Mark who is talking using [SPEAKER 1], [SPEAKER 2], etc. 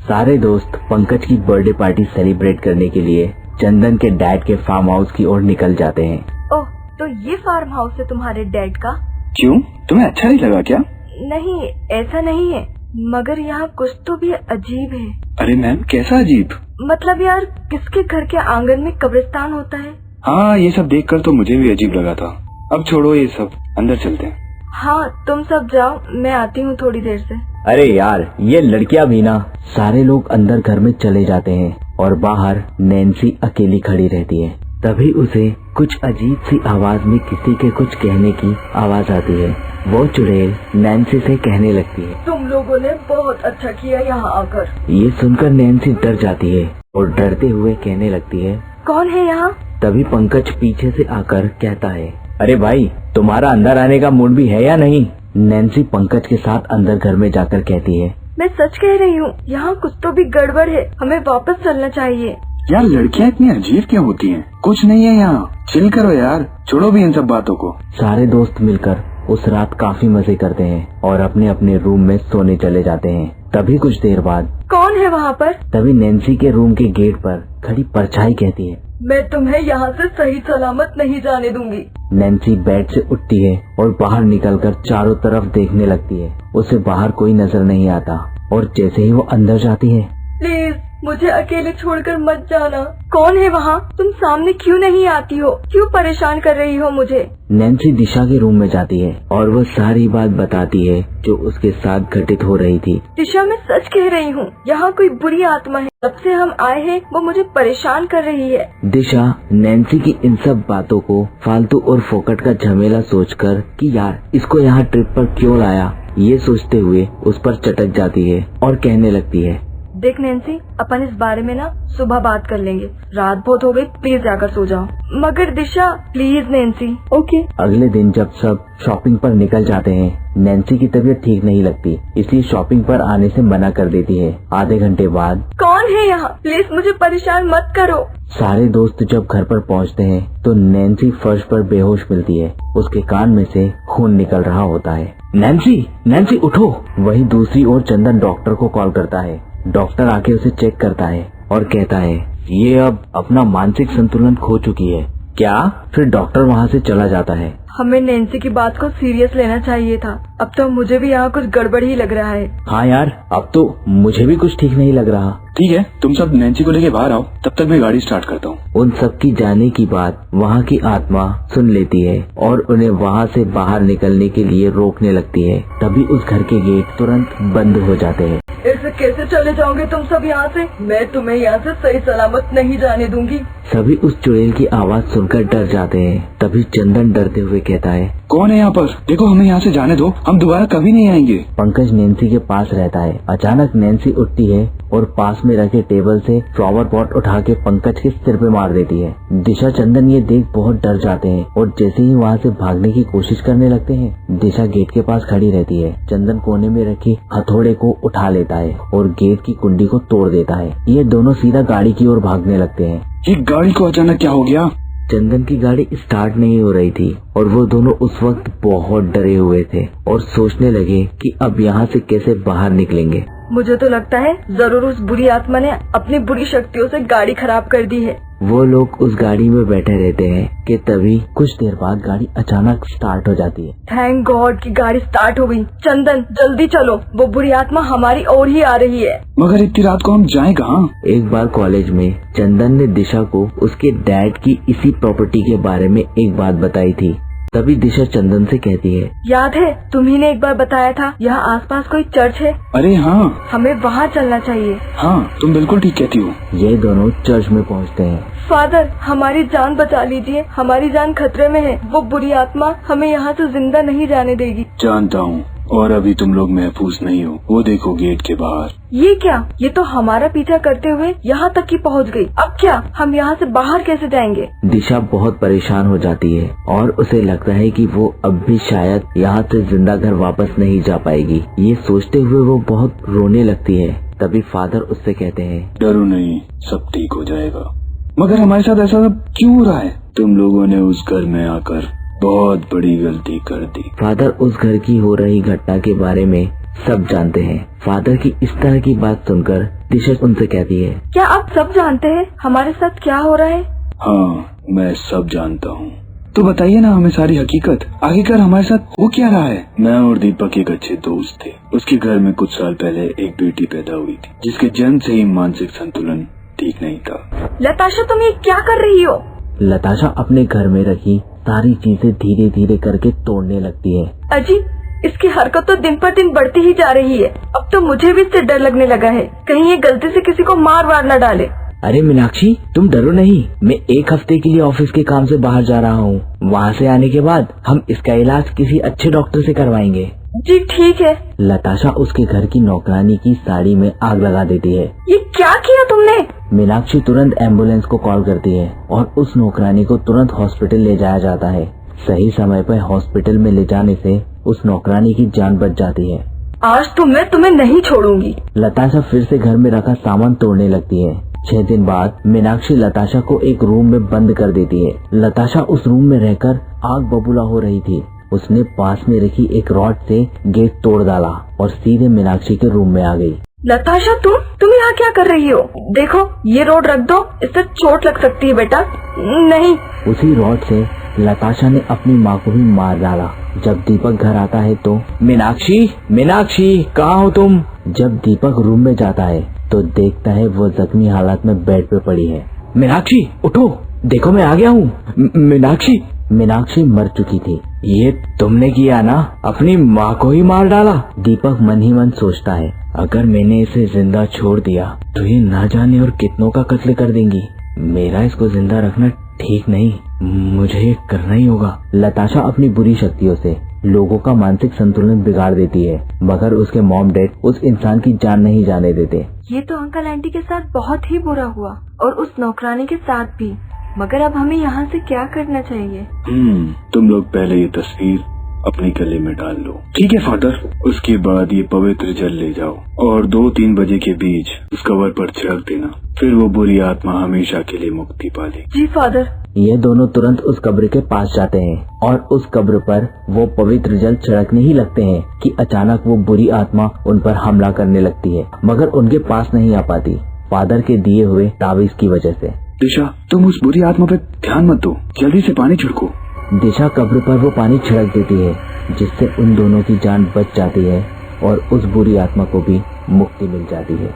[SPEAKER 1] सारे दोस्त पंकज की बर्थडे पार्टी सेलिब्रेट करने के लिए चंदन के डैड के फार्म हाउस की ओर निकल जाते हैं।
[SPEAKER 2] ओह, तो ये फार्म हाउस है तुम्हारे डैड का?
[SPEAKER 3] क्यों, तुम्हें अच्छा नहीं लगा क्या?
[SPEAKER 2] नहीं, ऐसा नहीं है, मगर यहाँ कुछ तो भी अजीब है।
[SPEAKER 3] अरे मैम, कैसा अजीब?
[SPEAKER 2] मतलब यार, किसके घर के आंगन में कब्रिस्तान होता है?
[SPEAKER 3] हाँ, ये सब देखकर तो मुझे भी अजीब लगा था। अब छोड़ो ये सब, अंदर चलते हैं।
[SPEAKER 2] हाँ, तुम सब जाओ, मैं आती हूँ थोड़ी देर से।
[SPEAKER 1] अरे यार, ये लड़कियां भी ना। सारे लोग अंदर घर में चले जाते हैं और बाहर नैन्सी अकेली खड़ी रहती है। तभी उसे कुछ अजीब सी आवाज में किसी के कुछ कहने की आवाज आती है। वो चुड़ैल नैन्सी से कहने लगती है,
[SPEAKER 2] तुम लोगों ने बहुत अच्छा किया यहाँ आकर।
[SPEAKER 1] ये सुनकर नैन्सी डर जाती है और डरते हुए कहने लगती है,
[SPEAKER 2] कौन है यहाँ?
[SPEAKER 1] तभी पंकज पीछे से आकर कहता है, अरे भाई, तुम्हारा अंदर आने का मूड भी है या नहीं? नैन्सी पंकज के साथ अंदर घर में जाकर कहती है,
[SPEAKER 2] मैं सच कह रही हूँ, यहाँ कुछ तो भी गड़बड़ है, हमें वापस चलना चाहिए।
[SPEAKER 3] यार, लड़कियाँ इतनी अजीब क्यों होती हैं? कुछ नहीं है यहाँ, चिल करो यार, छोड़ो भी इन सब बातों को।
[SPEAKER 1] सारे दोस्त मिलकर उस रात काफी मजे करते हैं और अपने अपने रूम में सोने चले जाते हैं। तभी कुछ देर बाद,
[SPEAKER 2] कौन है वहाँ पर?
[SPEAKER 1] तभी नैन्सी के रूम के गेट पर खड़ी परछाई कहती है,
[SPEAKER 2] मैं तुम्हें यहाँ से सही सलामत नहीं जाने दूंगी।
[SPEAKER 1] नैन्सी बेड से उठती है और बाहर निकलकर चारों तरफ देखने लगती है। उसे बाहर कोई नजर नहीं आता और जैसे ही वो अंदर जाती है,
[SPEAKER 2] प्लीज मुझे अकेले छोड़कर मत जाना। कौन है वहाँ? तुम सामने क्यों नहीं आती हो? क्यों परेशान कर रही हो मुझे?
[SPEAKER 1] नैन्सी दिशा के रूम में जाती है और वो सारी बात बताती है जो उसके साथ घटित हो रही थी।
[SPEAKER 2] दिशा, मैं सच कह रही हूँ, यहाँ कोई बुरी आत्मा है। जब से हम आए हैं वो मुझे परेशान कर रही है।
[SPEAKER 1] दिशा नैन्सी की इन सब बातों को फालतू और फोकट का झमेला सोचकर कि यार इसको यहाँ ट्रिप पर क्यों लाया, ये सोचते हुए उस पर चटक जाती है और कहने लगती है,
[SPEAKER 2] देख नैन्सी, अपन इस बारे में ना सुबह बात कर लेंगे। रात बहुत हो गई, प्लीज जाकर सो जाओ। मगर दिशा, प्लीज नैन्सी। ओके।
[SPEAKER 1] अगले दिन जब सब शॉपिंग पर निकल जाते हैं, नैन्सी की तबीयत ठीक नहीं लगती, इसलिए शॉपिंग पर आने से मना कर देती है। आधे घंटे बाद,
[SPEAKER 2] कौन है यहाँ? प्लीज मुझे परेशान मत करो।
[SPEAKER 1] सारे दोस्त जब घर पर पहुँचते हैं तो नैन्सी फर्श पर बेहोश मिलती है। उसके कान में से खून निकल रहा होता है। नैन्सी, नैन्सी उठो। वहीं दूसरी ओर चंदन डॉक्टर को कॉल करता है। डॉक्टर आके उसे चेक करता है और कहता है, ये अब अपना मानसिक संतुलन खो चुकी है। क्या? फिर डॉक्टर वहाँ से चला जाता है।
[SPEAKER 2] हमें नैन्सी की बात को सीरियस लेना चाहिए था। अब तो मुझे भी यहाँ कुछ गड़बड़ ही लग रहा है।
[SPEAKER 1] हाँ यार, अब तो मुझे भी कुछ ठीक नहीं लग रहा।
[SPEAKER 3] ठीक है, तुम सब नैन्सी को लेके बाहर आओ, तब तक मैं गाड़ी स्टार्ट करता हूँ।
[SPEAKER 1] उन सबकी जाने की बात वहाँ की आत्मा सुन लेती है और उन्हें वहाँ से बाहर निकलने के लिए रोकने लगती है। तभी उस घर के गेट तुरंत बंद हो जाते हैं।
[SPEAKER 2] ऐसे कैसे चले जाओगे तुम सब यहाँ से? मैं तुम्हें यहाँ से सही सलामत नहीं जाने दूंगी।
[SPEAKER 1] सभी उस चुड़ैल की आवाज सुनकर डर जाते हैं। तभी चंदन डरते हुए कहता है,
[SPEAKER 3] कौन है यहाँ पर? देखो, हमें यहाँ से जाने दो, हम दोबारा कभी नहीं आएंगे।
[SPEAKER 1] पंकज नैन्सी के पास रहता है। अचानक नैन्सी उठती है और पास में रखे टेबल से फ्लावर पॉट उठा के पंकज के सिर पे मार देती है। दिशा चंदन ये देख बहुत डर जाते हैं और जैसे ही वहाँ से भागने की कोशिश करने लगते हैं, दिशा गेट के पास खड़ी रहती है। चंदन कोने में रखे हथौड़े को उठा लेता है और गेट की कुंडी को तोड़ देता है। ये दोनों सीधा गाड़ी की ओर भागने लगते हैं।
[SPEAKER 3] ये गाड़ी को अचानक क्या हो गया?
[SPEAKER 1] चंदन की गाड़ी स्टार्ट नहीं हो रही थी और वो दोनों उस वक्त बहुत डरे हुए थे और सोचने लगे कि अब यहाँ से कैसे बाहर निकलेंगे।
[SPEAKER 2] मुझे तो लगता है जरूर उस बुरी आत्मा ने अपनी बुरी शक्तियों से गाड़ी खराब कर दी है।
[SPEAKER 1] वो लोग उस गाड़ी में बैठे रहते हैं कि तभी कुछ देर बाद गाड़ी अचानक स्टार्ट हो जाती है।
[SPEAKER 2] थैंक गॉड कि गाड़ी स्टार्ट हो गई। चंदन, जल्दी चलो, वो बुरी आत्मा हमारी ओर ही आ रही है।
[SPEAKER 3] मगर इतनी रात को हम जाएं कहाँ?
[SPEAKER 1] एक बार कॉलेज में चंदन ने दिशा को उसके डैड की इसी प्रॉपर्टी के बारे में एक बात बताई थी। तभी दिशा चंदन से कहती है,
[SPEAKER 2] याद है तुम्ही ने एक बार बताया था यहाँ आसपास कोई चर्च है?
[SPEAKER 3] अरे हाँ,
[SPEAKER 2] हमें वहाँ चलना चाहिए।
[SPEAKER 3] हाँ, तुम बिल्कुल ठीक कहती हो।
[SPEAKER 1] ये दोनों चर्च में पहुँचते हैं।
[SPEAKER 2] फादर, हमारी जान बचा लीजिए, हमारी जान खतरे में है। वो बुरी आत्मा हमें यहाँ से जिंदा नहीं जाने देगी।
[SPEAKER 3] जानता हूँ, और अभी तुम लोग महफूज नहीं हो। वो देखो गेट के बाहर।
[SPEAKER 2] ये क्या? ये तो हमारा पीछा करते हुए यहाँ तक ही पहुँच गई। अब क्या? हम यहाँ से बाहर कैसे जाएंगे?
[SPEAKER 1] दिशा बहुत परेशान हो जाती है और उसे लगता है कि वो अब भी शायद यहाँ से जिंदा घर वापस नहीं जा पाएगी। ये सोचते हुए वो बहुत रोने लगती है। तभी फादर उससे कहते हैं,
[SPEAKER 3] डरो नहीं, सब ठीक हो जाएगा। मगर हमारे साथ ऐसा सब क्यों हो रहा है? तुम लोगों ने उस घर में आकर बहुत बड़ी गलती कर दी।
[SPEAKER 1] फादर उस घर की हो रही घटना के बारे में सब जानते हैं। फादर की इस तरह की बात सुनकर दिशा उनसे कहती है,
[SPEAKER 2] क्या आप सब जानते हैं हमारे साथ क्या हो रहा है?
[SPEAKER 3] हाँ, मैं सब जानता हूँ। तो बताइए ना हमें सारी हकीकत। आखिरकार हमारे साथ हो क्या रहा है? मैं और दीपक एक अच्छे दोस्त थे। उसके घर में कुछ साल पहले एक बेटी पैदा हुई थी, जिसके जन्म से ही मानसिक संतुलन ठीक नहीं था।
[SPEAKER 2] लताशा, तुम ये क्या कर रही हो?
[SPEAKER 1] लताशा अपने घर में रखी सारी चीजें धीरे धीरे करके तोड़ने लगती है।
[SPEAKER 2] अजी, इसकी हरकत तो दिन पर दिन बढ़ती ही जा रही है। अब तो मुझे भी इससे डर लगने लगा है, कहीं ये गलती से किसी को मार वार न डाले।
[SPEAKER 1] अरे मीनाक्षी, तुम डरो नहीं। मैं एक हफ्ते के लिए ऑफिस के काम से बाहर जा रहा हूँ। वहाँ से आने के बाद हम इसका इलाज किसी अच्छे डॉक्टर से करवाएंगे।
[SPEAKER 2] जी ठीक है।
[SPEAKER 1] लताशा उसके घर की नौकरानी की साड़ी में आग लगा देती है।
[SPEAKER 2] ये क्या किया तुमने?
[SPEAKER 1] मीनाक्षी तुरंत एम्बुलेंस को कॉल करती है और उस नौकरानी को तुरंत हॉस्पिटल ले जाया जाता है। सही समय पर हॉस्पिटल में ले जाने से उस नौकरानी की जान बच जाती है।
[SPEAKER 2] आज तो मैं तुम्हें नहीं छोड़ूंगी।
[SPEAKER 1] लताशा फिर से घर में रखा सामान तोड़ने लगती है। 6 दिन बाद मीनाक्षी लताशा को एक रूम में बंद कर देती है। लताशा उस रूम में रहकर आग बबूला हो रही थी। उसने पास में रखी एक रॉड से गेट तोड़ डाला और सीधे मीनाक्षी के रूम में आ गई।
[SPEAKER 2] लताशा, तुम यहाँ क्या कर रही हो? देखो, ये रॉड रख दो, इससे चोट लग सकती है बेटा। नहीं।
[SPEAKER 1] उसी रॉड से लताशा ने अपनी माँ को भी मार डाला। जब दीपक घर आता है तो मीनाक्षी कहाँ हो तुम? जब दीपक रूम में जाता है तो देखता है वो जख्मी हालत में बेड पे पड़ी है। मीनाक्षी उठो, देखो मैं आ गया हूँ। मीनाक्षी मर चुकी थी। ये तुमने किया ना? अपनी माँ को ही मार डाला। दीपक मन ही मन सोचता है, अगर मैंने इसे जिंदा छोड़ दिया तो ये ना जाने और कितनों का कत्ल कर देंगी। मेरा इसको जिंदा रखना ठीक नहीं, मुझे ये करना ही होगा। लताशा अपनी बुरी शक्तियों से लोगों का मानसिक संतुलन बिगाड़ देती है, मगर उसके मॉम डैड उस इंसान की जान नहीं जाने देते।
[SPEAKER 2] ये तो अंकल आंटी के साथ बहुत ही बुरा हुआ और उस नौकरानी के साथ भी, मगर अब हमें यहाँ से क्या करना चाहिए?
[SPEAKER 3] तुम लोग पहले ये तस्वीर अपने गले में डाल लो। ठीक है फादर। उसके बाद ये पवित्र जल ले जाओ और 2-3 बजे के बीच उस कबर पर छिड़क देना, फिर वो बुरी आत्मा हमेशा के लिए मुक्ति पाले।
[SPEAKER 2] जी फादर।
[SPEAKER 1] ये दोनों तुरंत उस कब्र के पास जाते हैं और उस कब्र पर वो पवित्र जल छिड़कने ही लगते हैं कि अचानक वो बुरी आत्मा उन पर हमला करने लगती है, मगर उनके पास नहीं आ पाती, फादर के दिए हुए ताबीज की वजह से।
[SPEAKER 3] दिशा, तुम उस बुरी आत्मा पे ध्यान मत दो, जल्दी से पानी छिड़को।
[SPEAKER 1] दिशा कब्र पर वो पानी छिड़क देती है, जिससे उन दोनों की जान बच जाती है और उस बुरी आत्मा को भी मुक्ति मिल जाती है।